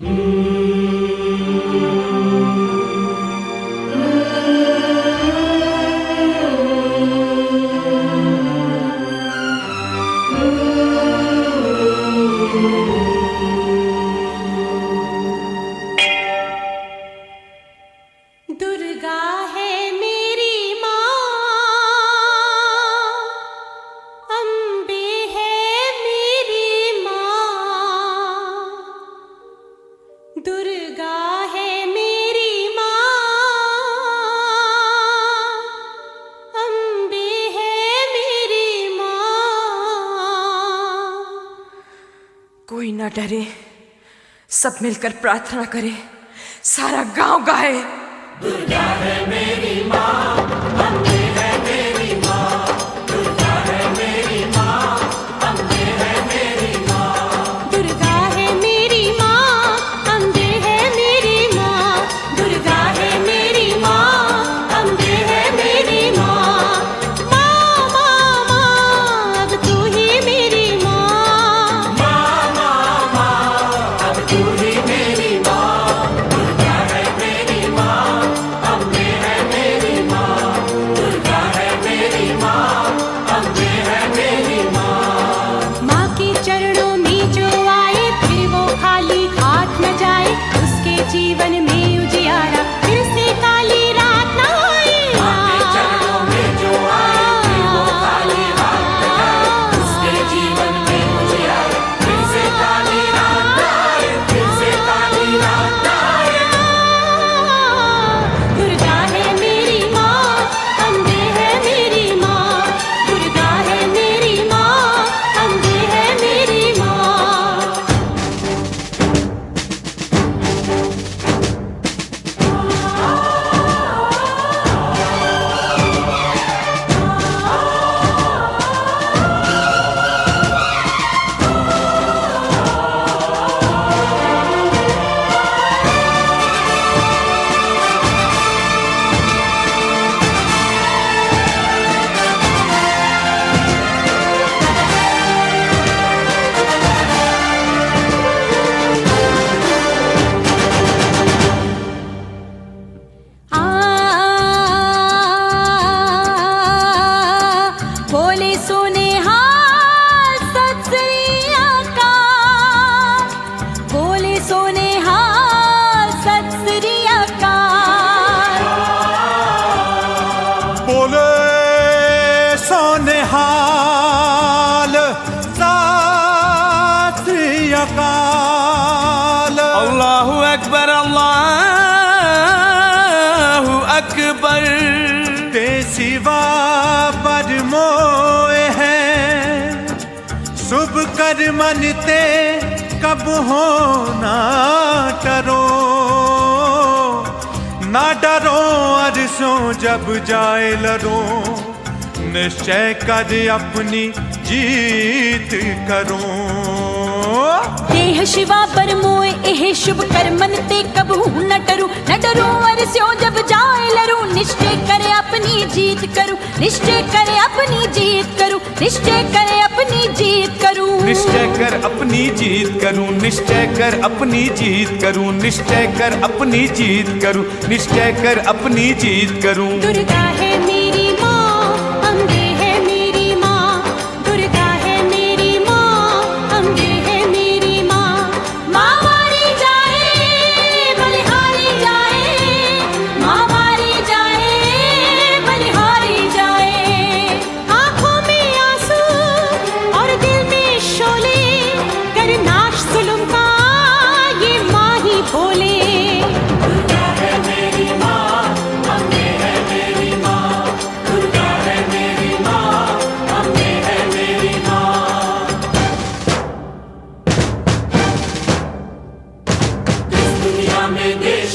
दुर्गा है मेरी माँ, अम्बे है मेरी माँ। दुर्गा है मेरी माँ, अम्बे है मेरी माँ। कोई ना डरे, सब मिलकर प्रार्थना करें, सारा गांव गाए। दुर्गा है मेरी माँ, अम्बे है मेरी माँ। दुर्गा है मेरी माँ, अम्बे है मेरी माँ। दुर्गा है मेरी माँ, अम्बे है मेरी माँ। दुर्गा है मेरी माँ, अम्बे है मेरी माँ। माँ माँ माँ, अब तू ही मेरी माँ। माँ माँ माँ, अब तू ही मेरी माँ। दुर्गा है मेरी माँ, अम्बे है मेरी माँ। दुर्गा है मेरी माँ, अम्बे है मेरी माँ। माँ के चरणों में जो आए फिर वो खाली हाथ न जाए, उसके जीवन में उजियारा फिर से काली रात न आए। माँ के चरणों में जो आए फिर वो खाली हाथ न जाए, उसके जीवन में उजियारा फिर से काली रात न आए, फिर से काली रात न आए। दुर्गा है मेरी माँ, अम्बे है मेरी माँ। दुर्गा है मेरी माँ, अम्बे है मेरी माँ। बोले सोने हाल सत श्री अकाल। बोले सोने हाल सत श्री अकाल। बोले सोनेहाल सत श्री अकाल। अल्लाहु अकबर, अल्लाहु अकबर। ते सिवा पर मोए हैं, शुभ कर मनते कब हो ना डरो। ना डरो अरसों जब जाए लरो, निश्चय कर अपनी जीत करो। देह शिवा पर मोए एह शुभ कर मनते कब हूँ न डरू। न डरू अरस्यों जब जाए लरू, निश्चय करे अपनी जीत करूँ। निश्चय करे अपनी जीत करूँ। निश्चय करे अपनी जीत करूँ। निश्चय कर अपनी जीत करूं, निश्चय कर अपनी जीत करूं, निश्चय कर अपनी जीत करूं, निश्चय कर अपनी जीत करूं। दुर्गा है मेरी माँ, अम्बे है मेरी माँ। दुर्गा है मेरी माँ, अम्बे है मेरी माँ। माँ मारी जाए बलिहारी जाए, माँ मारी जाए बलिहारी जाए। आँखों में आंसू और दिल में शोले, कर नाश जुल्म का ये माँ ही बोले। दुर्गा है मेरी माँ, अम्बे है मेरी माँ। दुर्गा है मेरी माँ, अम्बे है मेरी माँ। इस दुनिया में देश